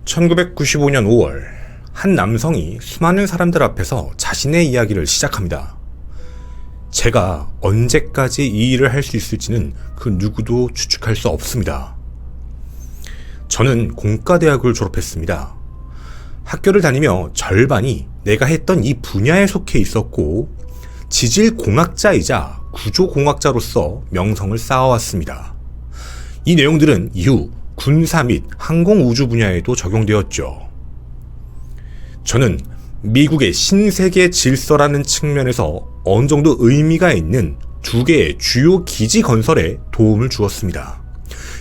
1995년 5월, 한 남성이 수많은 사람들 앞에서 자신의 이야기를 시작합니다. 제가 언제까지 이 일을 할 수 있을지는 그 누구도 추측할 수 없습니다. 저는 공과대학을 졸업했습니다. 학교를 다니며 절반이 내가 했던 이 분야에 속해 있었고, 지질공학자이자 구조공학자로서 명성을 쌓아왔습니다. 이 내용들은 이후 군사 및 항공우주 분야에도 적용되었죠. 저는 미국의 신세계 질서라는 측면에서 어느 정도 의미가 있는 두 개의 주요 기지 건설에 도움을 주었습니다.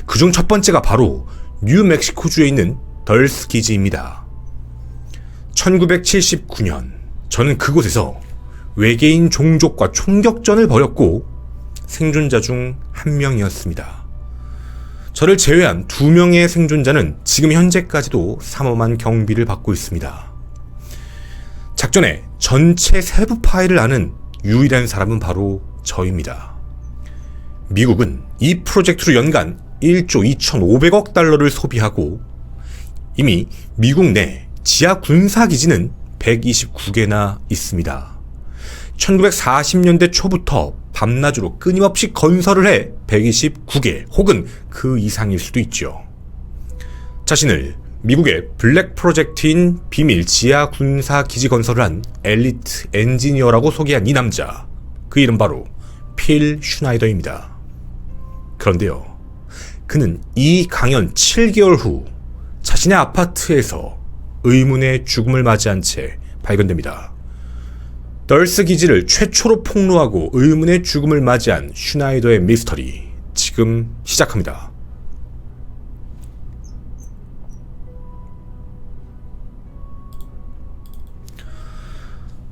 그중 첫 번째가 바로 뉴멕시코주에 있는 덜스 기지입니다. 1979년, 저는 그곳에서 외계인 종족과 총격전을 벌였고 생존자 중 한 명이었습니다. 저를 제외한 2명의 생존자는 지금 현재까지도 삼엄한 경비를 받고 있습니다. 작전의 전체 세부 파일을 아는 유일한 사람은 바로 저입니다. 미국은 이 프로젝트로 연간 1조 2,500억 달러를 소비하고 이미 미국 내 지하 군사기지는 129개나 있습니다. 1940년대 초부터 밤낮으로 끊임없이 건설을 해 129개 혹은 그 이상일 수도 있죠. 자신을 미국의 블랙 프로젝트인 비밀 지하 군사 기지 건설을 한 엘리트 엔지니어라고 소개한 이 남자, 그 이름 바로 필 슈나이더입니다. 그런데요, 그는 이 강연 7개월 후 자신의 아파트에서 의문의 죽음을 맞이한 채 발견됩니다. 덜스 기지를 최초로 폭로하고 의문의 죽음을 맞이한 슈나이더의 미스터리, 지금 시작합니다.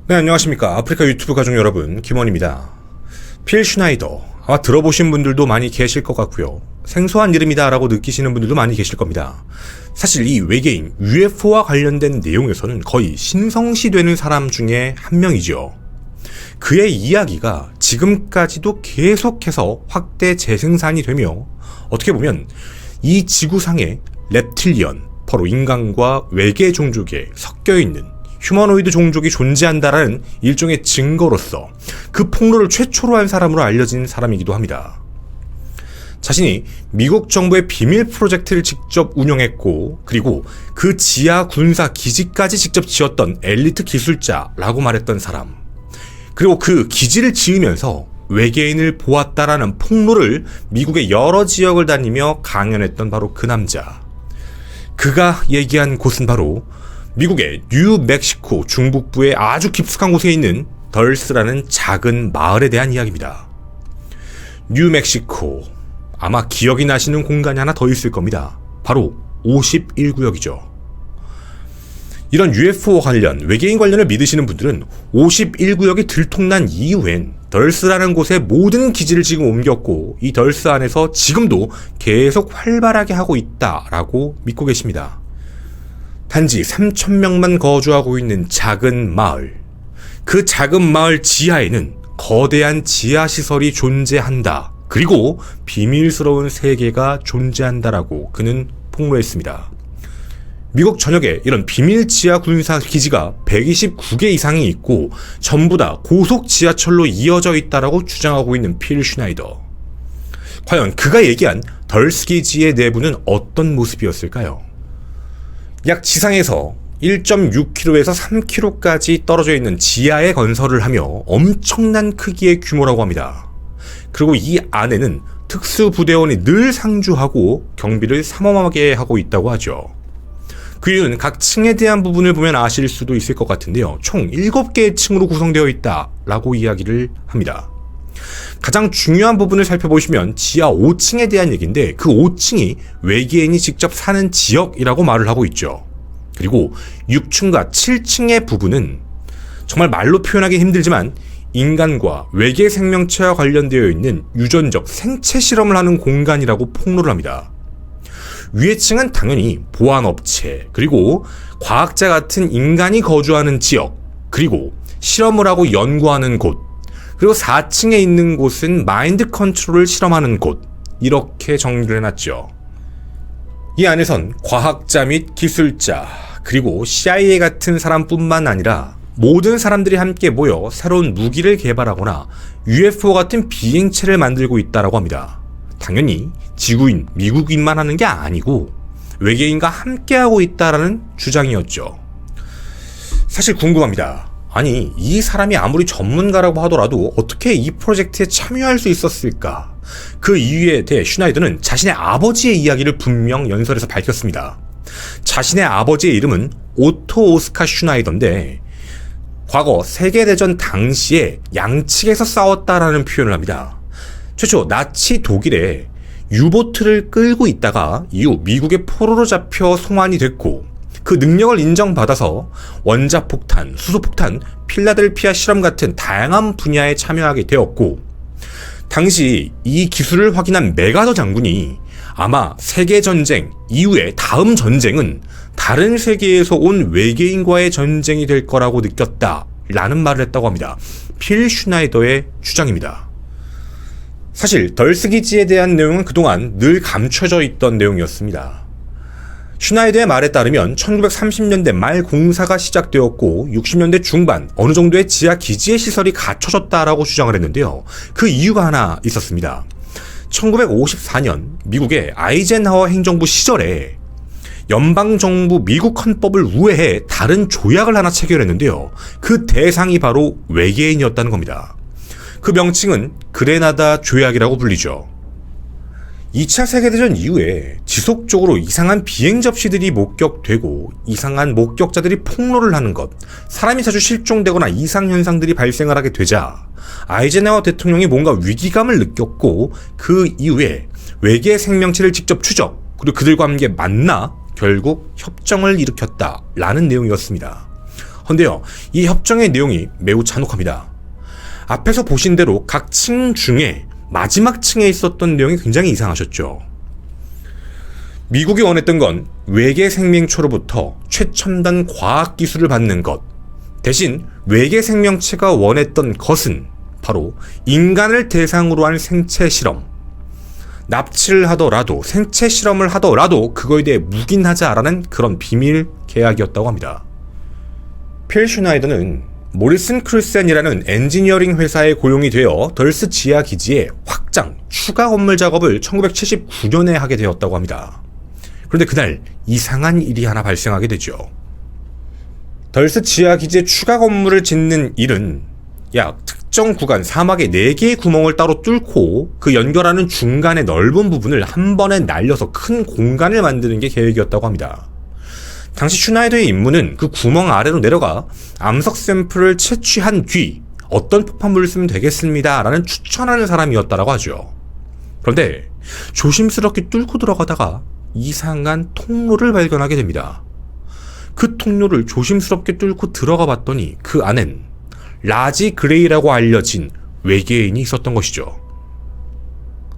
네, 안녕하십니까. 아프리카 유튜브 가족 여러분, 김원입니다. 필 슈나이더, 아마 들어보신 분들도 많이 계실 것 같고요. 생소한 이름이다 라고 느끼시는 분들도 많이 계실 겁니다. 사실 이 외계인 UFO와 관련된 내용에서는 거의 신성시되는 사람 중에 한 명이죠. 그의 이야기가 지금까지도 계속해서 확대 재생산이 되며 어떻게 보면 이 지구상의 랩틸리언, 바로 인간과 외계 종족에 섞여있는 휴머노이드 종족이 존재한다라는 일종의 증거로서 그 폭로를 최초로 한 사람으로 알려진 사람이기도 합니다. 자신이 미국 정부의 비밀 프로젝트를 직접 운영했고, 그리고 그 지하 군사 기지까지 직접 지었던 엘리트 기술자라고 말했던 사람, 그리고 그 기지를 지으면서 외계인을 보았다라는 폭로를 미국의 여러 지역을 다니며 강연했던 바로 그 남자, 그가 얘기한 곳은 바로 미국의 뉴멕시코 중북부의 아주 깊숙한 곳에 있는 덜스라는 작은 마을에 대한 이야기입니다. 뉴멕시코, 아마 기억이 나시는 공간이 하나 더 있을 겁니다. 바로 51구역이죠. 이런 UFO 관련, 외계인 관련을 믿으시는 분들은 51구역이 들통난 이후엔 덜스라는 곳에 모든 기지를 지금 옮겼고 이 덜스 안에서 지금도 계속 활발하게 하고 있다라고 믿고 계십니다. 단지 3,000명만 거주하고 있는 작은 마을, 그 작은 마을 지하에는 거대한 지하시설이 존재한다, 그리고 비밀스러운 세계가 존재한다라고 그는 폭로했습니다. 미국 전역에 이런 비밀 지하 군사 기지가 129개 이상이 있고 전부 다 고속 지하철로 이어져 있다라고 주장하고 있는 필 슈나이더. 과연 그가 얘기한 덜스 기지의 내부는 어떤 모습이었을까요? 약 지상에서 1.6km에서 3km까지 떨어져 있는 지하에 건설을 하며 엄청난 크기의 규모라고 합니다. 그리고 이 안에는 특수부대원이 늘 상주하고 경비를 삼엄하게 하고 있다고 하죠. 그 이유는 각 층에 대한 부분을 보면 아실 수도 있을 것 같은데요. 총 7개의 층으로 구성되어 있다라고 이야기를 합니다. 가장 중요한 부분을 살펴보시면 지하 5층에 대한 얘기인데, 그 5층이 외계인이 직접 사는 지역이라고 말을 하고 있죠. 그리고 6층과 7층의 부분은 정말 말로 표현하기 힘들지만 인간과 외계 생명체와 관련되어 있는 유전적 생체 실험을 하는 공간이라고 폭로를 합니다. 위의 층은 당연히 보안업체, 그리고 과학자 같은 인간이 거주하는 지역, 그리고 실험을 하고 연구하는 곳, 그리고 4층에 있는 곳은 마인드 컨트롤을 실험하는 곳, 이렇게 정리를 해놨죠. 이 안에선 과학자 및 기술자, 그리고 CIA 같은 사람뿐만 아니라 모든 사람들이 함께 모여 새로운 무기를 개발하거나 UFO 같은 비행체를 만들고 있다고 합니다. 당연히 지구인, 미국인만 하는 게 아니고 외계인과 함께하고 있다라는 주장이었죠. 사실 궁금합니다. 아니, 이 사람이 아무리 전문가라고 하더라도 어떻게 이 프로젝트에 참여할 수 있었을까? 그 이유에 대해 슈나이더는 자신의 아버지의 이야기를 분명 연설에서 밝혔습니다. 자신의 아버지의 이름은 오토 오스카 슈나이더인데 과거 세계대전 당시에 양측에서 싸웠다라는 표현을 합니다. 최초 나치 독일에 유보트를 끌고 있다가 이후 미국의 포로로 잡혀 송환이 됐고 그 능력을 인정받아서 원자폭탄, 수소폭탄, 필라델피아 실험 같은 다양한 분야에 참여하게 되었고 당시 이 기술을 확인한 메가더 장군이 아마 세계전쟁 이후에 다음 전쟁은 다른 세계에서 온 외계인과의 전쟁이 될 거라고 느꼈다라는 말을 했다고 합니다. 필 슈나이더의 주장입니다. 사실 덜스 기지에 대한 내용은 그동안 늘 감춰져 있던 내용이었습니다. 슈나이더의 말에 따르면 1930년대 말 공사가 시작되었고 60년대 중반 어느 정도의 지하 기지의 시설이 갖춰졌다라고 주장을 했는데요. 그 이유가 하나 있었습니다. 1954년 미국의 아이젠하워 행정부 시절에 연방정부 미국 헌법을 우회해 다른 조약을 하나 체결했는데요. 그 대상이 바로 외계인이었다는 겁니다. 그 명칭은 그레나다 조약이라고 불리죠. 2차 세계대전 이후에 지속적으로 이상한 비행 접시들이 목격되고 이상한 목격자들이 폭로를 하는 것, 사람이 자주 실종되거나 이상현상들이 발생을 하게 되자 아이젠하워 대통령이 뭔가 위기감을 느꼈고 그 이후에 외계 생명체를 직접 추적, 그리고 그들과 함께 만나 결국 협정을 일으켰다라는 내용이었습니다. 헌데요, 이 협정의 내용이 매우 잔혹합니다. 앞에서 보신 대로 각 층 중에 마지막 층에 있었던 내용이 굉장히 이상하셨죠. 미국이 원했던 건 외계 생명체로부터 최첨단 과학기술을 받는 것, 대신 외계 생명체가 원했던 것은 바로 인간을 대상으로 한 생체 실험, 납치를 하더라도 생체 실험을 하더라도 그거에 대해 묵인하자라는 그런 비밀 계약이었다고 합니다. 필 슈나이더는 모리슨 크루센이라는 엔지니어링 회사에 고용이 되어 덜스 지하 기지의 확장, 추가 건물 작업을 1979년에 하게 되었다고 합니다. 그런데 그날 이상한 일이 하나 발생하게 되죠. 덜스 지하 기지의 추가 건물을 짓는 일은 약 특정 구간 사막에 4개의 구멍을 따로 뚫고 그 연결하는 중간의 넓은 부분을 한 번에 날려서 큰 공간을 만드는 게 계획이었다고 합니다. 당시 슈나이더의 임무는 그 구멍 아래로 내려가 암석 샘플을 채취한 뒤 어떤 폭탄물을 쓰면 되겠습니다 라는 추천하는 사람이었다고 하죠. 그런데 조심스럽게 뚫고 들어가다가 이상한 통로를 발견하게 됩니다. 그 통로를 조심스럽게 뚫고 들어가 봤더니 그 안엔 라지 그레이라고 알려진 외계인이 있었던 것이죠.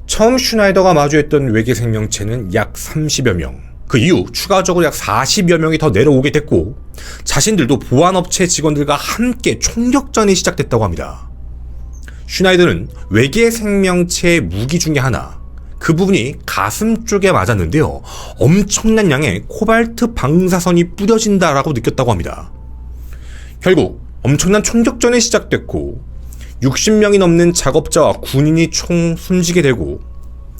처음 슈나이더가 마주했던 외계 생명체는 약 30여 명, 그 이후 추가적으로 약 40여 명이 더 내려오게 됐고 자신들도 보안업체 직원들과 함께 총격전이 시작됐다고 합니다. 슈나이더는 외계 생명체의 무기 중에 하나, 그 부분이 가슴 쪽에 맞았는데요. 엄청난 양의 코발트 방사선이 뿌려진다라고 느꼈다고 합니다. 결국 엄청난 총격전이 시작됐고 60명이 넘는 작업자와 군인이 총 숨지게 되고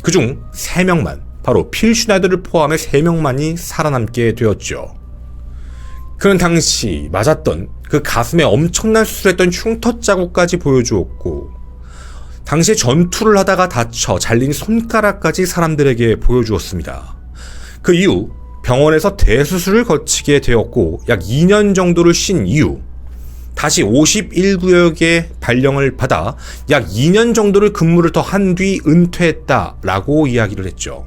그중 3명만, 바로 필 슈나이더를 포함해 3명만이 살아남게 되었죠. 그는 당시 맞았던 그 가슴에 엄청난 수술했던 흉터 자국까지 보여주었고 당시에 전투를 하다가 다쳐 잘린 손가락까지 사람들에게 보여주었습니다. 그 이후 병원에서 대수술을 거치게 되었고 약 2년 정도를 쉰 이후 다시 51구역에 발령을 받아 약 2년 정도를 근무를 더 한 뒤 은퇴했다라고 이야기를 했죠.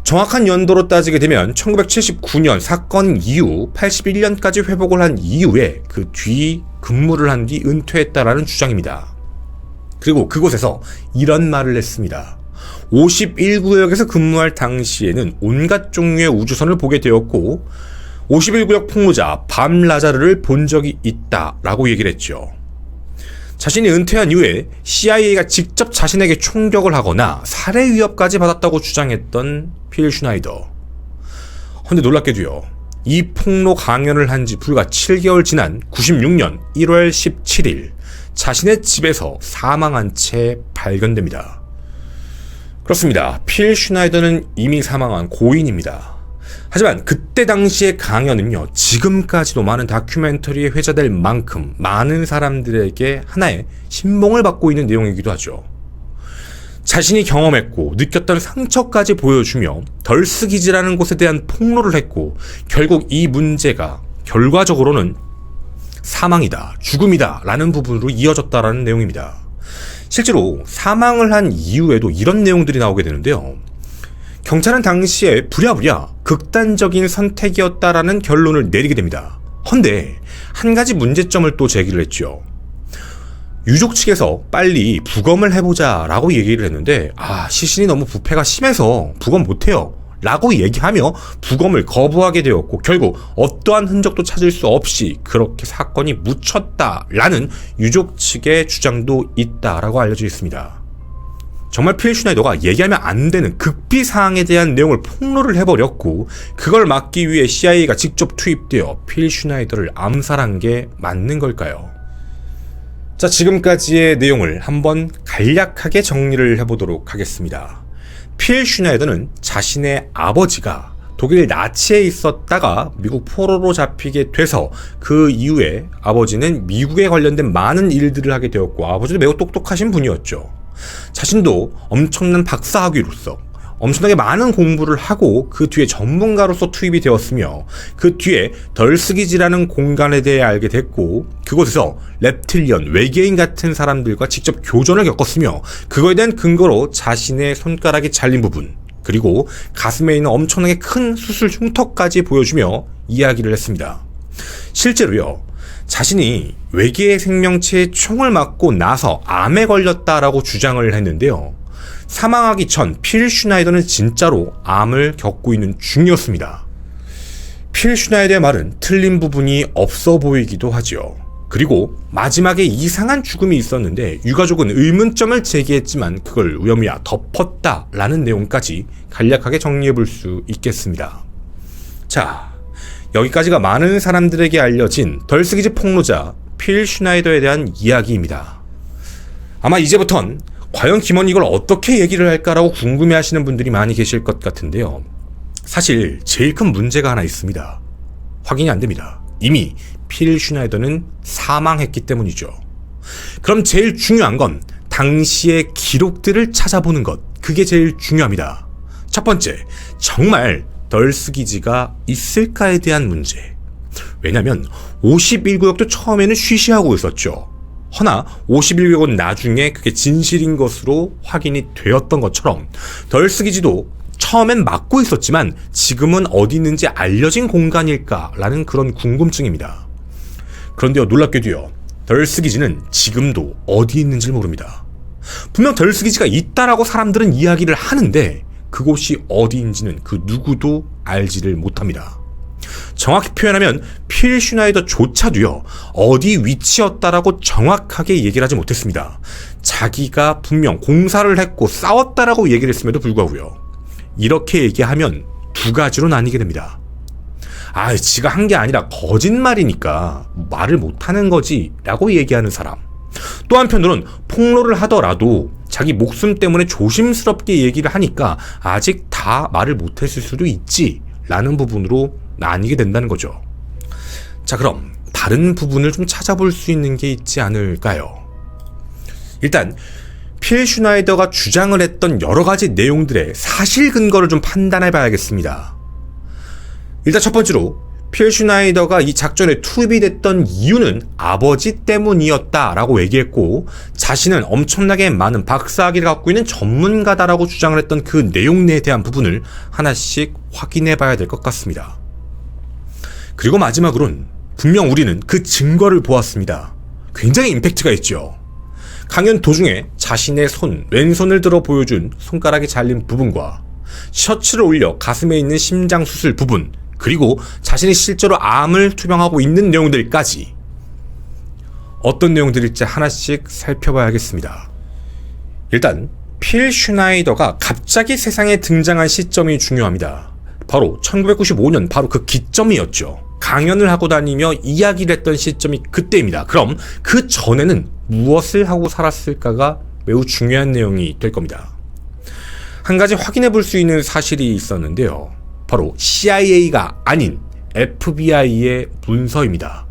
정확한 연도로 따지게 되면 1979년 사건 이후 81년까지 회복을 한 이후에 그 뒤 근무를 한 뒤 은퇴했다라는 주장입니다. 그리고 그곳에서 이런 말을 했습니다. 51구역에서 근무할 당시에는 온갖 종류의 우주선을 보게 되었고 51구역 폭로자 밤 라자르를 본 적이 있다라고 얘기를 했죠. 자신이 은퇴한 이후에 CIA가 직접 자신에게 총격을 하거나 살해 위협까지 받았다고 주장했던 필 슈나이더. 근데 놀랍게도요, 이 폭로 강연을 한 지 불과 7개월 지난 96년 1월 17일 자신의 집에서 사망한 채 발견됩니다. 그렇습니다. 필 슈나이더는 이미 사망한 고인입니다. 하지만 그때 당시의 강연은요, 지금까지도 많은 다큐멘터리에 회자될 만큼 많은 사람들에게 하나의 신봉을 받고 있는 내용이기도 하죠. 자신이 경험했고 느꼈던 상처까지 보여주며 덜스기지라는 곳에 대한 폭로를 했고, 결국 이 문제가 결과적으로는 사망이다, 죽음이다 라는 부분으로 이어졌다라는 내용입니다. 실제로 사망을 한 이후에도 이런 내용들이 나오게 되는데요. 경찰은 당시에 부랴부랴 극단적인 선택이었다라는 결론을 내리게 됩니다. 헌데 한 가지 문제점을 또 제기를 했죠. 유족 측에서 빨리 부검을 해보자 라고 얘기를 했는데, 시신이 너무 부패가 심해서 부검 못해요 라고 얘기하며 부검을 거부하게 되었고, 결국 어떠한 흔적도 찾을 수 없이 그렇게 사건이 묻혔다라는 유족 측의 주장도 있다라고 알려져 있습니다. 정말 필 슈나이더가 얘기하면 안 되는 극비 사항에 대한 내용을 폭로를 해버렸고, 그걸 막기 위해 CIA가 직접 투입되어 필 슈나이더를 암살한 게 맞는 걸까요? 자, 지금까지의 내용을 한번 간략하게 정리를 해보도록 하겠습니다. 필 슈나이더는 자신의 아버지가 독일 나치에 있었다가 미국 포로로 잡히게 돼서 그 이후에 아버지는 미국에 관련된 많은 일들을 하게 되었고, 아버지도 매우 똑똑하신 분이었죠. 자신도 엄청난 박사학위로서 엄청나게 많은 공부를 하고 그 뒤에 전문가로서 투입이 되었으며, 그 뒤에 덜스기지라는 공간에 대해 알게 됐고, 그곳에서 랩틸리언, 외계인 같은 사람들과 직접 교전을 겪었으며, 그거에 대한 근거로 자신의 손가락이 잘린 부분, 그리고 가슴에 있는 엄청나게 큰 수술 흉터까지 보여주며 이야기를 했습니다. 실제로요, 자신이 외계의 생명체에 총을 맞고 나서 암에 걸렸다라고 주장을 했는데요, 사망하기 전 필 슈나이더는 진짜로 암을 겪고 있는 중이었습니다. 필 슈나이더의 말은 틀린 부분이 없어 보이기도 하죠. 그리고 마지막에 이상한 죽음이 있었는데 유가족은 의문점을 제기했지만 그걸 우연히야 덮었다라는 내용까지 간략하게 정리해 볼 수 있겠습니다. 자, 여기까지가 많은 사람들에게 알려진 덜스기지 폭로자 필 슈나이더에 대한 이야기입니다. 아마 이제부턴 과연 김원이 이걸 어떻게 얘기를 할까라고 궁금해하시는 분들이 많이 계실 것 같은데요. 사실 제일 큰 문제가 하나 있습니다. 확인이 안 됩니다. 이미 필 슈나이더는 사망했기 때문이죠. 그럼 제일 중요한 건 당시의 기록들을 찾아보는 것, 그게 제일 중요합니다. 첫 번째, 정말 덜스기지가 있을까에 대한 문제. 왜냐면 51구역도 처음에는 쉬쉬하고 있었죠. 허나 51구역은 나중에 그게 진실인 것으로 확인이 되었던 것처럼 덜스기지도 처음엔 막고 있었지만 지금은 어디 있는지 알려진 공간일까라는 그런 궁금증입니다. 그런데요, 놀랍게도요, 덜스기지는 지금도 어디 있는지 모릅니다. 분명 덜스기지가 있다라고 사람들은 이야기를 하는데 그곳이 어디인지는 그 누구도 알지를 못합니다. 정확히 표현하면 필 슈나이더조차도요, 어디 위치였다라고 정확하게 얘기를 하지 못했습니다. 자기가 분명 공사를 했고 싸웠다라고 얘기를 했음에도 불구하고요, 이렇게 얘기하면 두 가지로 나뉘게 됩니다. 지가 한 게 아니라 거짓말이니까 말을 못하는 거지 라고 얘기하는 사람, 또 한편으로는 폭로를 하더라도 자기 목숨 때문에 조심스럽게 얘기를 하니까 아직 다 말을 못했을 수도 있지 라는 부분으로 나뉘게 된다는 거죠. 자, 그럼 다른 부분을 좀 찾아볼 수 있는 게 있지 않을까요? 일단 필 슈나이더가 주장을 했던 여러 가지 내용들의 사실 근거를 좀 판단해 봐야겠습니다. 일단 첫 번째로 필 슈나이더가 이 작전에 투입이 됐던 이유는 아버지 때문이었다라고 얘기했고, 자신은 엄청나게 많은 박사학위를 갖고 있는 전문가다라고 주장을 했던 그 내용에 대한 부분을 하나씩 확인해 봐야 될 것 같습니다. 그리고 마지막으로는 분명 우리는 그 증거를 보았습니다. 굉장히 임팩트가 있죠. 강연 도중에 자신의 왼손을 들어 보여준 손가락이 잘린 부분과 셔츠를 올려 가슴에 있는 심장 수술 부분, 그리고 자신이 실제로 암을 투병하고 있는 내용들까지 어떤 내용들일지 하나씩 살펴봐야겠습니다. 일단 필 슈나이더가 갑자기 세상에 등장한 시점이 중요합니다. 바로 1995년 바로 그 기점이었죠. 강연을 하고 다니며 이야기를 했던 시점이 그때입니다. 그럼 그 전에는 무엇을 하고 살았을까가 매우 중요한 내용이 될 겁니다. 한 가지 확인해 볼 수 있는 사실이 있었는데요. 바로 CIA가 아닌 FBI의 문서입니다.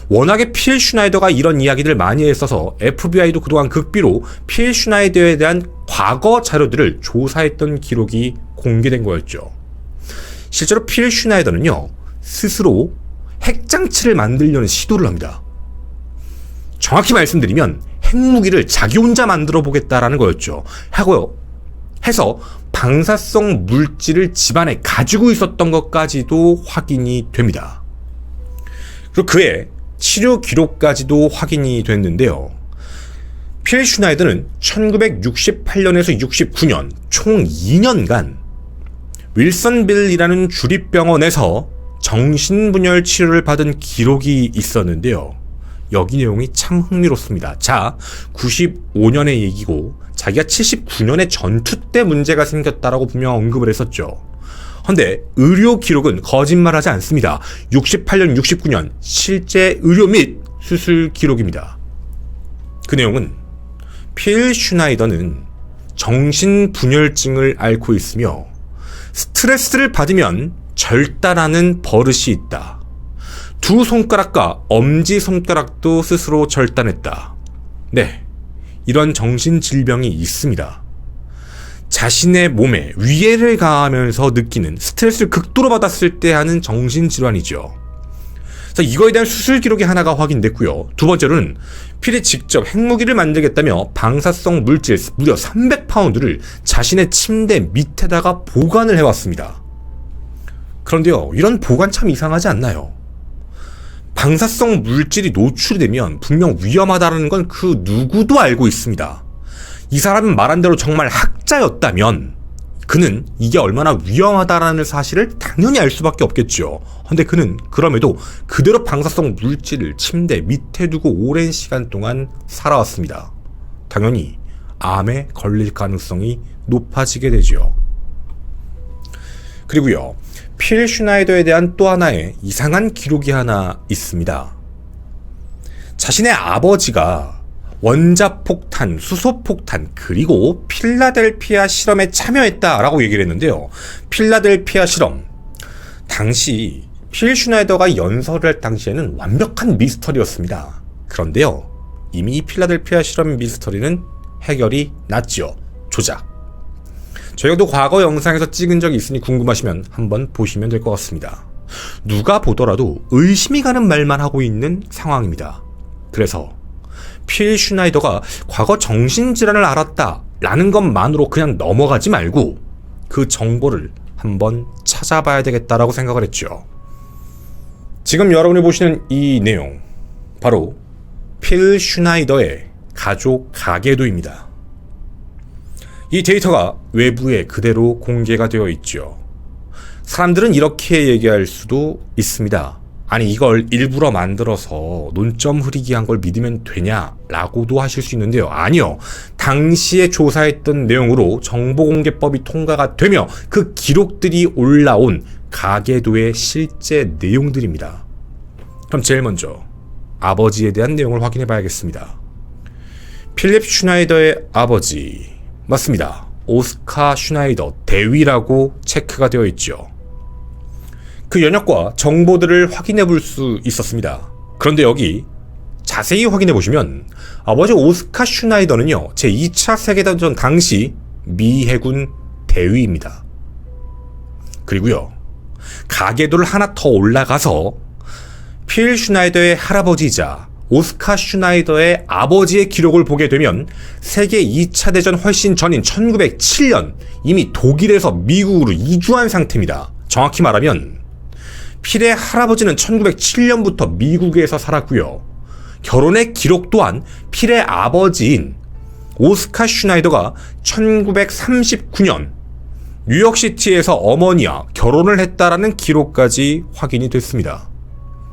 워낙에 필 슈나이더가 이런 이야기들을 많이 했어서 FBI도 그동안 극비로 필 슈나이더에 대한 과거 자료들을 조사했던 기록이 공개된 거였죠. 실제로 필 슈나이더는요, 스스로 핵장치를 만들려는 시도를 합니다. 정확히 말씀드리면 핵무기를 자기 혼자 만들어 보겠다라는 거였죠. 해서 방사성 물질을 집안에 가지고 있었던 것까지도 확인이 됩니다. 그리고 그의 치료 기록까지도 확인이 됐는데요. 필 슈나이더는 1968년에서 69년 총 2년간 윌슨빌이라는 주립병원에서 정신분열 치료를 받은 기록이 있었는데요. 여기 내용이 참 흥미롭습니다. 자, 95년의 얘기고 자기가 79년에 전투 때 문제가 생겼다라고 분명 언급을 했었죠. 근데 의료 기록은 거짓말하지 않습니다. 68년, 69년 실제 의료 및 수술 기록입니다. 그 내용은 필 슈나이더는 정신분열증을 앓고 있으며 스트레스를 받으면 절단하는 버릇이 있다. 두 손가락과 엄지손가락도 스스로 절단했다. 네, 이런 정신질병이 있습니다. 자신의 몸에 위해를 가하면서 느끼는 스트레스를 극도로 받았을 때 하는 정신질환이죠. 그래서 이거에 대한 수술 기록이 하나가 확인됐고요. 두 번째로는 필이 직접 핵무기를 만들겠다며 방사성 물질 무려 300파운드를 자신의 침대 밑에다가 보관을 해왔습니다. 그런데요, 이런 보관 참 이상하지 않나요? 방사성 물질이 노출이 되면 분명 위험하다는 건 그 누구도 알고 있습니다. 이 사람은 말한 대로 정말 학자였다면 그는 이게 얼마나 위험하다라는 사실을 당연히 알 수밖에 없겠죠. 근데 그는 그럼에도 그대로 방사성 물질을 침대 밑에 두고 오랜 시간 동안 살아왔습니다. 당연히 암에 걸릴 가능성이 높아지게 되죠. 그리고요, 필 슈나이더에 대한 또 하나의 이상한 기록이 하나 있습니다. 자신의 아버지가 원자폭탄, 수소폭탄, 그리고 필라델피아 실험에 참여했다라고 얘기를 했는데요. 필라델피아 실험. 당시 필 슈나이더가 연설을 할 당시에는 완벽한 미스터리였습니다. 그런데요, 이미 이 필라델피아 실험 미스터리는 해결이 났죠. 조작. 저희도 과거 영상에서 찍은 적이 있으니 궁금하시면 한번 보시면 될 것 같습니다. 누가 보더라도 의심이 가는 말만 하고 있는 상황입니다. 그래서 필 슈나이더가 과거 정신질환을 앓았다라는 것만으로 그냥 넘어가지 말고 그 정보를 한번 찾아봐야 되겠다라고 생각을 했죠. 지금 여러분이 보시는 이 내용, 바로 필 슈나이더의 가족 가계도입니다. 이 데이터가 외부에 그대로 공개가 되어 있죠. 사람들은 이렇게 얘기할 수도 있습니다. 아니, 이걸 일부러 만들어서 논점 흐리기 한 걸 믿으면 되냐라고도 하실 수 있는데요. 아니요. 당시에 조사했던 내용으로 정보공개법이 통과가 되며 그 기록들이 올라온 가계도의 실제 내용들입니다. 그럼 제일 먼저 아버지에 대한 내용을 확인해 봐야겠습니다. 필립 슈나이더의 아버지, 맞습니다. 오스카 슈나이더 대위라고 체크가 되어 있죠. 그 연역과 정보들을 확인해 볼 수 있었습니다. 그런데 여기 자세히 확인해 보시면 아버지 오스카 슈나이더는요, 제2차 세계대전 당시 미 해군 대위입니다. 그리고요, 가계도를 하나 더 올라가서 필 슈나이더의 할아버지이자 오스카 슈나이더의 아버지의 기록을 보게 되면 세계 2차 대전 훨씬 전인 1907년 이미 독일에서 미국으로 이주한 상태입니다. 정확히 말하면 필의 할아버지는 1907년부터 미국에서 살았고요. 결혼의 기록 또한 필의 아버지인 오스카 슈나이더가 1939년 뉴욕시티에서 어머니와 결혼을 했다라는 기록까지 확인이 됐습니다.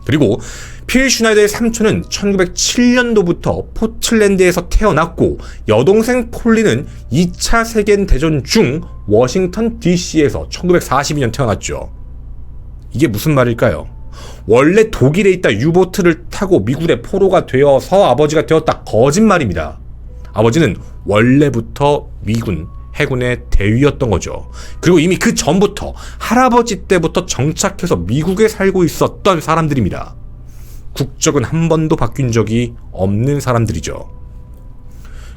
그리고 필 슈나이더의 삼촌은 1907년도부터 포틀랜드에서 태어났고 여동생 폴리는 2차 세계대전 중 워싱턴 DC에서 1942년 태어났죠. 이게 무슨 말일까요? 원래 독일에 있다 유보트를 타고 미군의 포로가 되어서 아버지가 되었다. 거짓말입니다. 아버지는 원래부터 미군 해군의 대위였던 거죠. 그리고 이미 그 전부터 할아버지 때부터 정착해서 미국에 살고 있었던 사람들입니다. 국적은 한 번도 바뀐 적이 없는 사람들이죠.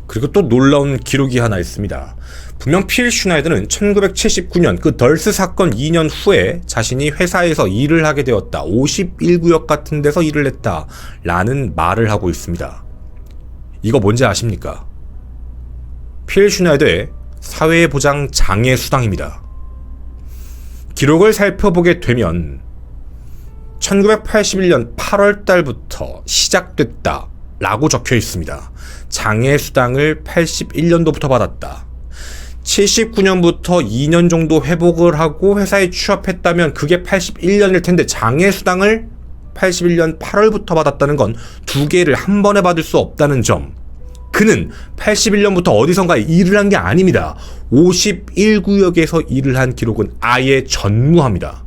그리고 또 놀라운 기록이 하나 있습니다. 분명 필 슈나이더는 1979년 그 덜스 사건 2년 후에 자신이 회사에서 일을 하게 되었다. 51구역 같은 데서 일을 했다. 라는 말을 하고 있습니다. 이거 뭔지 아십니까? 필 슈나이더의 사회보장 장애 수당입니다. 기록을 살펴보게 되면 1981년 8월 달부터 시작됐다 라고 적혀 있습니다. 장애 수당을 81년도부터 받았다. 79년부터 2년 정도 회복을 하고 회사에 취업했다면 그게 81년일 텐데 장애 수당을 81년 8월부터 받았다는 건 두 개를 한 번에 받을 수 없다는 점. 그는 81년부터 어디선가 일을 한 게 아닙니다. 51구역에서 일을 한 기록은 아예 전무합니다.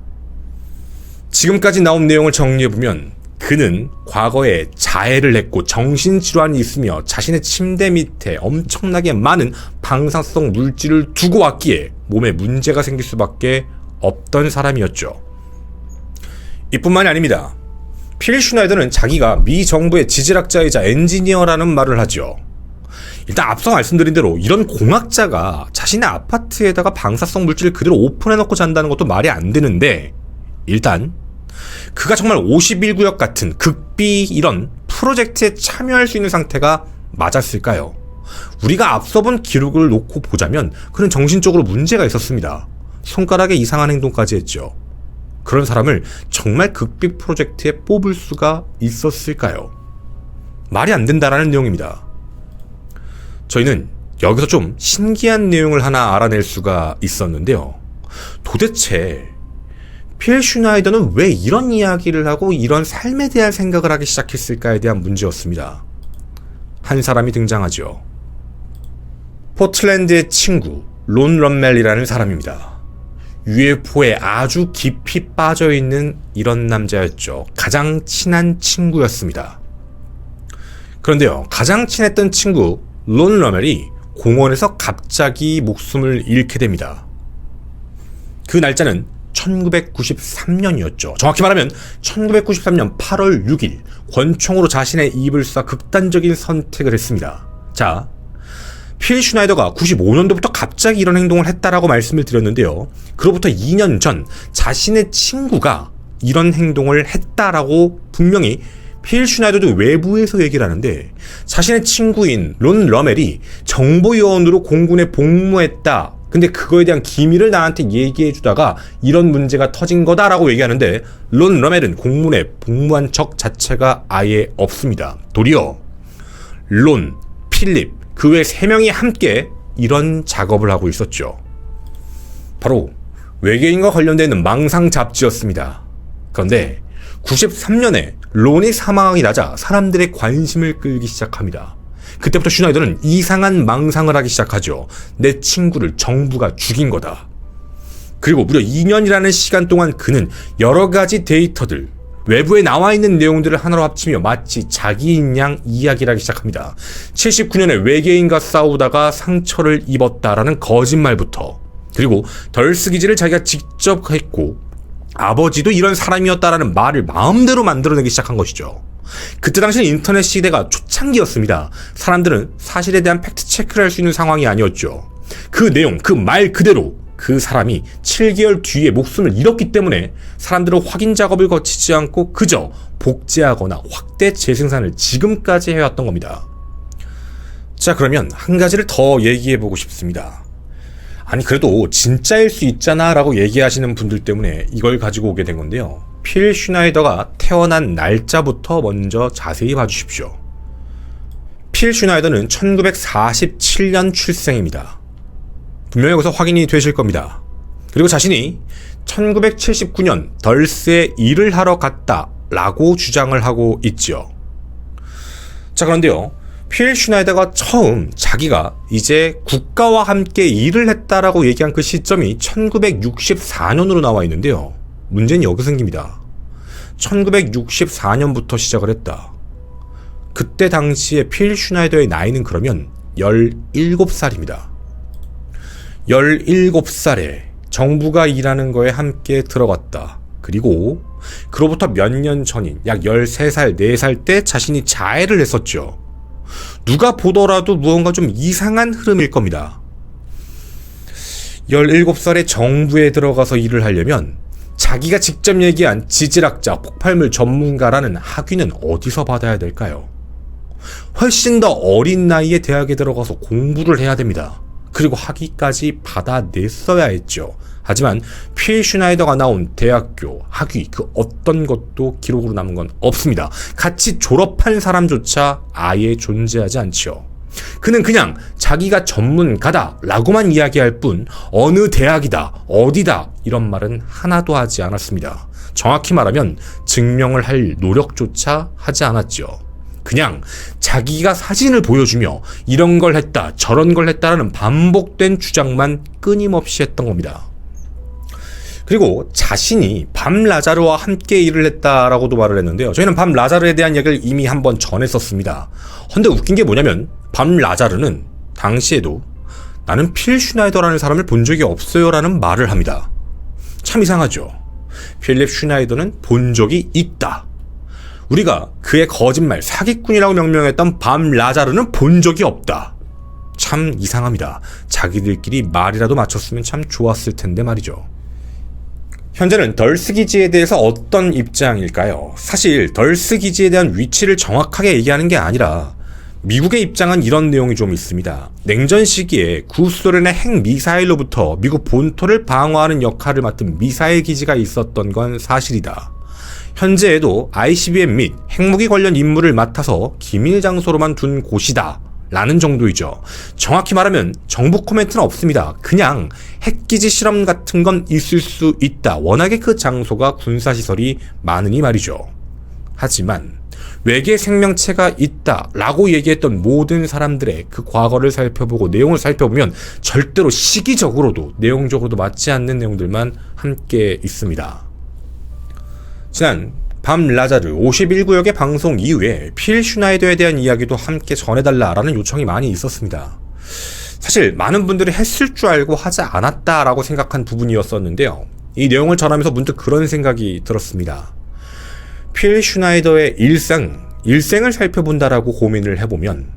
지금까지 나온 내용을 정리해보면 그는 과거에 자해를 했고 정신질환이 있으며 자신의 침대 밑에 엄청나게 많은 방사성 물질을 두고 왔기에 몸에 문제가 생길 수밖에 없던 사람이었죠. 이뿐만이 아닙니다. 필 슈나이더는 자기가 미 정부의 지질학자이자 엔지니어라는 말을 하죠. 일단 앞서 말씀드린 대로 이런 공학자가 자신의 아파트에다가 방사성 물질을 그대로 오픈해놓고 잔다는 것도 말이 안 되는데, 일단 그가 정말 51구역 같은 극비 이런 프로젝트에 참여할 수 있는 상태가 맞았을까요? 우리가 앞서 본 기록을 놓고 보자면 그는 정신적으로 문제가 있었습니다. 손가락에 이상한 행동까지 했죠. 그런 사람을 정말 극비 프로젝트에 뽑을 수가 있었을까요? 말이 안 된다라는 내용입니다. 저희는 여기서 좀 신기한 내용을 하나 알아낼 수가 있었는데요. 도대체 필 슈나이더는 왜 이런 이야기를 하고 이런 삶에 대한 생각을 하기 시작했을까에 대한 문제였습니다. 한 사람이 등장하죠. 포틀랜드의 친구 론 럼멜이라는 사람입니다. UFO에 아주 깊이 빠져있는 이런 남자였죠. 가장 친한 친구였습니다. 그런데요, 가장 친했던 친구 론 럼멜이 공원에서 갑자기 목숨을 잃게 됩니다. 그 날짜는 1993년이었죠. 정확히 말하면 1993년 8월 6일 권총으로 자신의 입을 쏴 극단적인 선택을 했습니다. 자, 필 슈나이더가 95년도부터 갑자기 이런 행동을 했다라고 말씀을 드렸는데요. 그로부터 2년 전 자신의 친구가 이런 행동을 했다라고 분명히 필 슈나이더도 외부에서 얘기를 하는데, 자신의 친구인 론 럼멜이 정보요원으로 공군에 복무했다. 근데 그거에 대한 기밀을 나한테 얘기해주다가 이런 문제가 터진 거다라고 얘기하는데, 론 럼멜은 공군에 복무한 적 자체가 아예 없습니다. 도리어 론, 필립, 그 외 3명이 함께 이런 작업을 하고 있었죠. 바로 외계인과 관련된 망상 잡지였습니다. 그런데 93년에 론이 사망이 나자 사람들의 관심을 끌기 시작합니다. 그때부터 슈나이더는 이상한 망상을 하기 시작하죠. 내 친구를 정부가 죽인 거다. 그리고 무려 2년이라는 시간 동안 그는 여러 가지 데이터들, 외부에 나와 있는 내용들을 하나로 합치며 마치 자기인 양 이야기를 하기 시작합니다. 79년에 외계인과 싸우다가 상처를 입었다라는 거짓말부터, 그리고 덜스 기지를 자기가 직접 했고 아버지도 이런 사람이었다라는 말을 마음대로 만들어내기 시작한 것이죠. 그때 당시는 인터넷 시대가 초창기였습니다. 사람들은 사실에 대한 팩트 체크를 할 수 있는 상황이 아니었죠. 그 내용, 그 말 그대로 그 사람이 7개월 뒤에 목숨을 잃었기 때문에 사람들은 확인 작업을 거치지 않고 그저 복제하거나 확대 재생산을 지금까지 해왔던 겁니다. 자, 그러면 한 가지를 더 얘기해보고 싶습니다. 아니, 그래도 진짜일 수 있잖아 라고 얘기하시는 분들 때문에 이걸 가지고 오게 된 건데요. 필 슈나이더가 태어난 날짜부터 먼저 자세히 봐주십시오. 필 슈나이더는 1947년 출생입니다. 분명히 여기서 확인이 되실 겁니다. 그리고 자신이 1979년 덜스에 일을 하러 갔다 라고 주장을 하고 있죠. 자, 그런데요. 필 슈나이더가 처음 자기가 이제 국가와 함께 일을 했다라고 얘기한 그 시점이 1964년으로 나와 있는데요. 문제는 여기서 생깁니다. 1964년부터 시작을 했다. 그때 당시에 필 슈나이더의 나이는 그러면 17살입니다. 17살에 정부가 일하는 거에 함께 들어갔다. 그리고 그로부터 몇 년 전인 약 13살, 4살 때 자신이 자해를 했었죠. 누가 보더라도 무언가 좀 이상한 흐름일 겁니다. 17살에 정부에 들어가서 일을 하려면 자기가 직접 얘기한 지질학자, 폭발물 전문가라는 학위는 어디서 받아야 될까요? 훨씬 더 어린 나이에 대학에 들어가서 공부를 해야 됩니다. 그리고 학위까지 받아냈어야 했죠. 하지만 필 슈나이더가 나온 대학교, 학위 그 어떤 것도 기록으로 남은 건 없습니다. 같이 졸업한 사람조차 아예 존재하지 않죠. 그는 그냥 자기가 전문가다 라고만 이야기할 뿐 어느 대학이다, 어디다 이런 말은 하나도 하지 않았습니다. 정확히 말하면 증명을 할 노력조차 하지 않았죠. 그냥 자기가 사진을 보여주며 이런 걸 했다, 저런 걸 했다라는 반복된 주장만 끊임없이 했던 겁니다. 그리고 자신이 밤 라자르와 함께 일을 했다라고도 말을 했는데요. 저희는 밤 라자르에 대한 이야기를 이미 한번 전했었습니다. 근데 웃긴 게 뭐냐면 밤 라자르는 당시에도 나는 필 슈나이더라는 사람을 본 적이 없어요 라는 말을 합니다. 참 이상하죠. 필립 슈나이더는 본 적이 있다. 우리가 그의 거짓말, 사기꾼이라고 명명했던 밤 라자르는 본 적이 없다. 참 이상합니다. 자기들끼리 말이라도 맞췄으면 참 좋았을 텐데 말이죠. 현재는 덜스 기지에 대해서 어떤 입장일까요? 사실 덜스 기지에 대한 위치를 정확하게 얘기하는 게 아니라 미국의 입장은 이런 내용이 좀 있습니다. 냉전 시기에 구소련의 핵미사일로부터 미국 본토를 방어하는 역할을 맡은 미사일 기지가 있었던 건 사실이다. 현재에도 ICBM 및 핵무기 관련 임무를 맡아서 기밀 장소로만 둔 곳이다 라는 정도이죠. 정확히 말하면 정부 코멘트는 없습니다. 그냥 핵기지 실험 같은 건 있을 수 있다. 워낙에 그 장소가 군사시설이 많으니 말이죠. 하지만 외계 생명체가 있다 라고 얘기했던 모든 사람들의 그 과거를 살펴보고 내용을 살펴보면 절대로 시기적으로도 내용적으로도 맞지 않는 내용들만 함께 있습니다. 지난 밤 라자르 51구역의 방송 이후에 필 슈나이더에 대한 이야기도 함께 전해달라라는 요청이 많이 있었습니다. 사실 많은 분들이 했을 줄 알고 하지 않았다라고 생각한 부분이었었는데요. 이 내용을 전하면서 문득 그런 생각이 들었습니다. 필 슈나이더의 일생을 살펴본다라고 고민을 해보면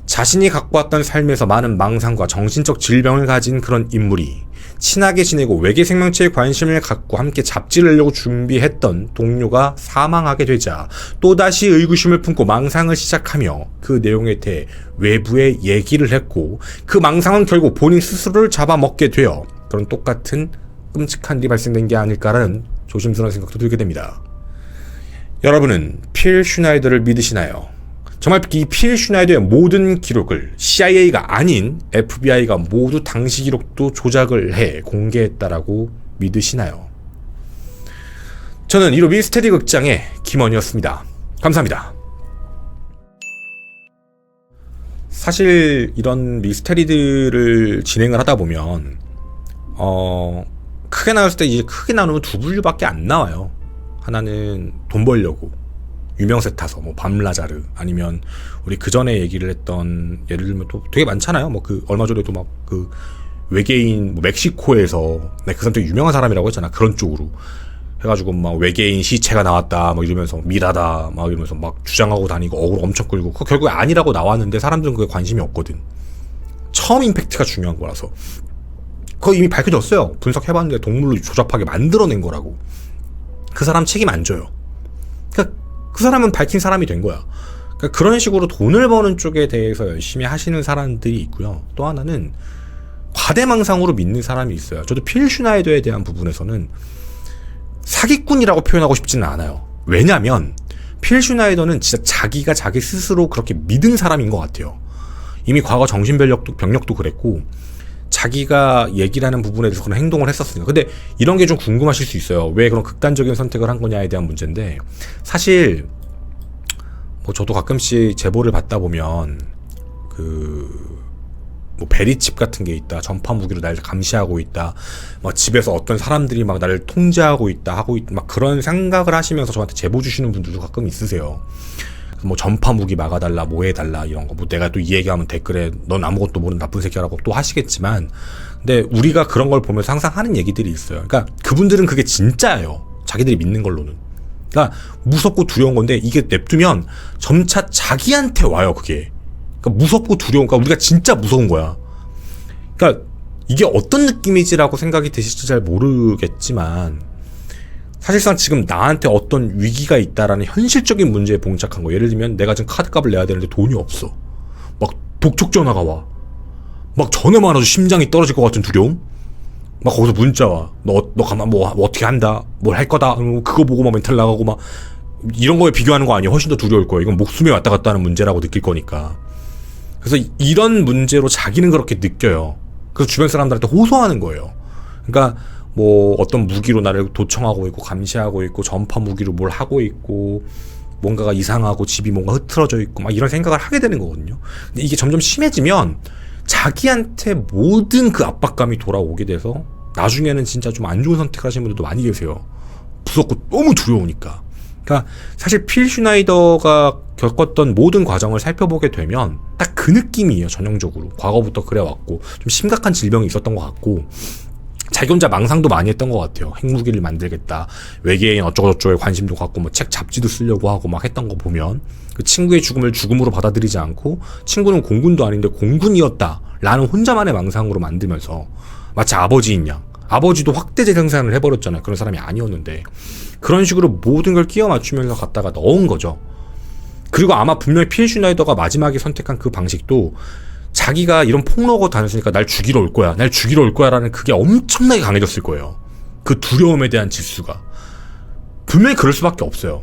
자신이 갖고 왔던 삶에서 많은 망상과 정신적 질병을 가진 그런 인물이 친하게 지내고 외계 생명체에 관심을 갖고 함께 잡지를 내려고 준비했던 동료가 사망하게 되자 또다시 의구심을 품고 망상을 시작하며 그 내용에 대해 외부에 얘기를 했고 그 망상은 결국 본인 스스로를 잡아먹게 되어 그런 똑같은 끔찍한 일이 발생된 게 아닐까라는 조심스러운 생각도 들게 됩니다. 여러분은 필 슈나이더를 믿으시나요? 정말 이 필 슈나이더의 모든 기록을 CIA가 아닌 FBI가 모두 당시 기록도 조작을 해 공개했다라고 믿으시나요? 저는 이로 미스테리 극장의 김원이었습니다. 감사합니다. 사실 이런 미스테리들을 진행을 하다 보면 크게 나왔을 때 이제 크게 나누면 두 분류밖에 안 나와요. 하나는 돈 벌려고 유명세 타서 뭐 밤라자르 아니면 우리 그 전에 얘기를 했던 예를 들면 또 되게 많잖아요. 뭐 그 얼마 전에도 막 그 외계인 뭐 멕시코에서 그 사람 되게 유명한 사람이라고 했잖아. 그런 쪽으로 해가지고 막 외계인 시체가 나왔다 막 이러면서 미라다 막 이러면서 막 주장하고 다니고 어그로 엄청 끌고 그거 결국에 아니라고 나왔는데 사람들은 그게 관심이 없거든. 처음 임팩트가 중요한 거라서 그거 이미 밝혀졌어요. 분석해봤는데 동물로 조잡하게 만들어낸 거라고. 그 사람 책임 안 져요. 그러니까 그 사람은 밝힌 사람이 된 거야. 그러니까 그런 식으로 돈을 버는 쪽에 대해서 열심히 하시는 사람들이 있고요. 또 하나는 과대망상으로 믿는 사람이 있어요. 저도 필 슈나이더에 대한 부분에서는 사기꾼이라고 표현하고 싶지는 않아요. 왜냐면 필 슈나이더는 진짜 자기가 자기 스스로 그렇게 믿은 사람인 것 같아요. 이미 과거 정신병력도 그랬고 자기가 얘기를 하는 부분에 대해서 그런 행동을 했었으니까. 근데 이런 게 좀 궁금하실 수 있어요. 왜 그런 극단적인 선택을 한 거냐에 대한 문제인데, 사실 뭐 저도 가끔씩 제보를 받다 보면 뭐 베리칩 같은 게 있다, 전파 무기로 나를 감시하고 있다, 막 집에서 어떤 사람들이 막 나를 통제하고 있다 막 그런 생각을 하시면서 저한테 제보 주시는 분들도 가끔 있으세요. 뭐 전파 무기 막아달라, 뭐 해달라 이런 거. 뭐 내가 또 이 얘기하면 댓글에 넌 아무것도 모르는 나쁜 새끼라고 또 하시겠지만, 근데 우리가 그런 걸 보면서 항상 하는 얘기들이 있어요. 그러니까 그분들은 그게 진짜예요. 자기들이 믿는 걸로는. 그러니까 무섭고 두려운 건데, 이게 냅두면 점차 자기한테 와요, 그게. 그러니까 무섭고 두려운, 그러니까 우리가 진짜 무서운 거야. 그러니까 이게 어떤 느낌이지라고 생각이 드실지 잘 모르겠지만, 사실상 지금 나한테 어떤 위기가 있다라는 현실적인 문제에 봉착한 거. 예를 들면 내가 지금 카드값을 내야 되는데 돈이 없어. 막 독촉 전화가 와. 막 전화만 와도 심장이 떨어질 것 같은 두려움? 막 거기서 문자 와. 너 가만 뭐 어떻게 한다. 뭘 할 거다. 그거 보고 막 멘탈 나가고 막 이런 거에 비교하는 거 아니에요. 훨씬 더 두려울 거예요. 이건 목숨이 왔다 갔다 하는 문제라고 느낄 거니까. 그래서 이런 문제로 자기는 그렇게 느껴요. 그래서 주변 사람들한테 호소하는 거예요. 그러니까 뭐 어떤 무기로 나를 도청하고 있고 감시하고 있고 전파 무기로 뭘 하고 있고 뭔가가 이상하고 집이 뭔가 흐트러져 있고 막 이런 생각을 하게 되는 거거든요. 근데 이게 점점 심해지면 자기한테 모든 그 압박감이 돌아오게 돼서 나중에는 진짜 좀 안 좋은 선택을 하시는 분들도 많이 계세요. 무섭고 너무 두려우니까. 그러니까 사실 필 슈나이더가 겪었던 모든 과정을 살펴보게 되면 딱 그 느낌이에요. 전형적으로 과거부터 그래왔고 좀 심각한 질병이 있었던 것 같고, 자기 혼자 망상도 많이 했던 것 같아요. 핵무기를 만들겠다, 외계인 어쩌고저쩌고에 관심도 갖고 뭐 책 잡지도 쓰려고 하고 막 했던 거 보면, 그 친구의 죽음을 죽음으로 받아들이지 않고 친구는 공군도 아닌데 공군이었다 라는 혼자만의 망상으로 만들면서, 마치 아버지인 양, 아버지도 확대제 생산을 해버렸잖아요. 그런 사람이 아니었는데 그런 식으로 모든 걸 끼워 맞추면서 갖다가 넣은 거죠. 그리고 아마 분명히 필 슈나이더가 마지막에 선택한 그 방식도 자기가 이런 폭로가 다녔으니까 날 죽이러 올 거야, 날 죽이러 올 거야 라는 그게 엄청나게 강해졌을 거예요. 그 두려움에 대한 지수가. 분명히 그럴 수밖에 없어요.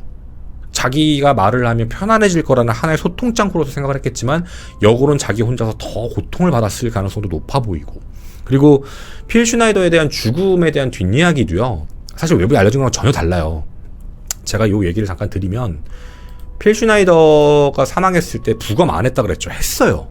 자기가 말을 하면 편안해질 거라는 하나의 소통장구로서 생각을 했겠지만, 역으로는 자기 혼자서 더 고통을 받았을 가능성도 높아 보이고. 그리고 필 슈나이더에 대한 죽음에 대한 뒷이야기도요, 사실 외부에 알려진 거랑 전혀 달라요. 제가 요 얘기를 잠깐 드리면, 필 슈나이더가 사망했을 때 부검 안 했다 그랬죠. 했어요.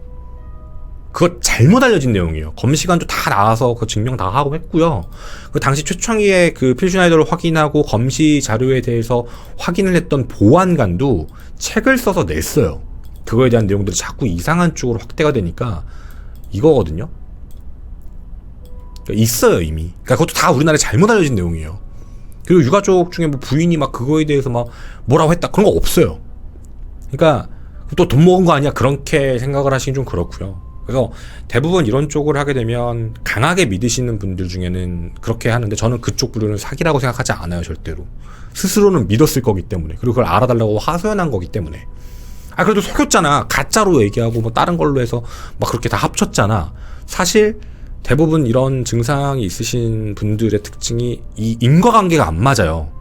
그거 잘못 알려진 내용이에요. 검시관도 다 나와서 그 증명 다 하고 했고요. 그 당시 최초기에 그 필 슈나이더를 확인하고 검시 자료에 대해서 확인을 했던 보안관도 책을 써서 냈어요. 그거에 대한 내용들이 자꾸 이상한 쪽으로 확대가 되니까 이거거든요. 그러니까 있어요 이미. 그러니까 그것도 다 우리나라에 잘못 알려진 내용이에요. 그리고 유가족 중에 뭐 부인이 막 그거에 대해서 막 뭐라고 했다 그런 거 없어요. 그러니까 또 돈 먹은 거 아니야 그렇게 생각을 하시긴 좀 그렇고요. 그래서 대부분 이런 쪽을 하게 되면 강하게 믿으시는 분들 중에는 그렇게 하는데, 저는 그쪽 부류는 사기라고 생각하지 않아요. 절대로. 스스로는 믿었을 거기 때문에, 그리고 그걸 알아달라고 하소연한 거기 때문에. 아 그래도 속였잖아, 가짜로 얘기하고 뭐 다른 걸로 해서 막 그렇게 다 합쳤잖아. 사실 대부분 이런 증상이 있으신 분들의 특징이 이 인과관계가 안 맞아요.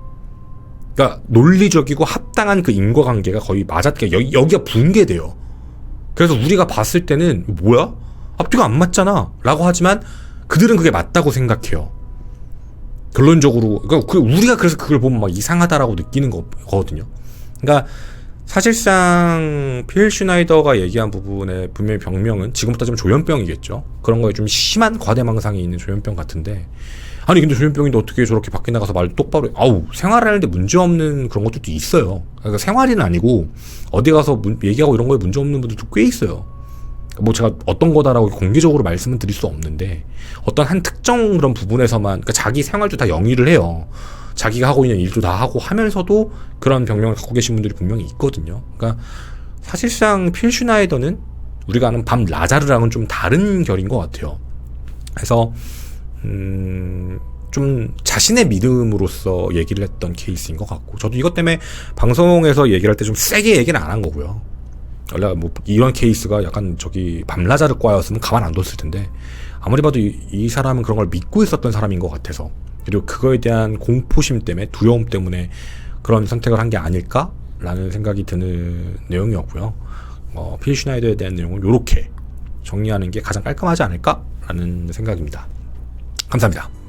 그러니까 논리적이고 합당한 그 인과관계가 거의 여기가 붕괴돼요. 그래서 우리가 봤을 때는 뭐야? 앞뒤가 안 맞잖아 라고 하지만 그들은 그게 맞다고 생각해요. 결론적으로. 그러니까 우리가 그래서 그걸 보면 막 이상하다라고 느끼는 거거든요. 그러니까 사실상 필 슈나이더가 얘기한 부분의 분명히 병명은 지금부터 좀 조현병이겠죠. 그런 거에 좀 심한 과대망상이 있는 조현병 같은데, 아니 근데 조현병인데 어떻게 저렇게 밖에 나가서 말 똑바로 생활하는데 문제없는 그런 것들도 있어요. 그러니까 생활이는 아니고 어디 가서 얘기하고 이런 거에 문제없는 분들도 꽤 있어요. 뭐 제가 어떤 거다라고 공개적으로 말씀은 드릴 수 없는데, 어떤 한 특정 그런 부분에서만, 그러니까 자기 생활도 다 영위를 해요. 자기가 하고 있는 일도 다 하고 하면서도 그런 병명을 갖고 계신 분들이 분명히 있거든요. 그러니까 사실상 필 슈나이더는 우리가 아는 밤 라자르랑은 좀 다른 결인 것 같아요. 그래서 좀 자신의 믿음으로서 얘기를 했던 케이스인 것 같고, 저도 이것 때문에 방송에서 얘기를 할 때 좀 세게 얘기는 안 한 거고요. 원래 뭐 이런 케이스가 약간 밤라자르과였으면 가만 안 뒀을 텐데, 아무리 봐도 이 사람은 그런 걸 믿고 있었던 사람인 것 같아서, 그리고 그거에 대한 공포심 때문에, 두려움 때문에 그런 선택을 한 게 아닐까라는 생각이 드는 내용이었고요. 필 슈나이더에 대한 내용을 이렇게 정리하는 게 가장 깔끔하지 않을까라는 라는 생각입니다. 감사합니다.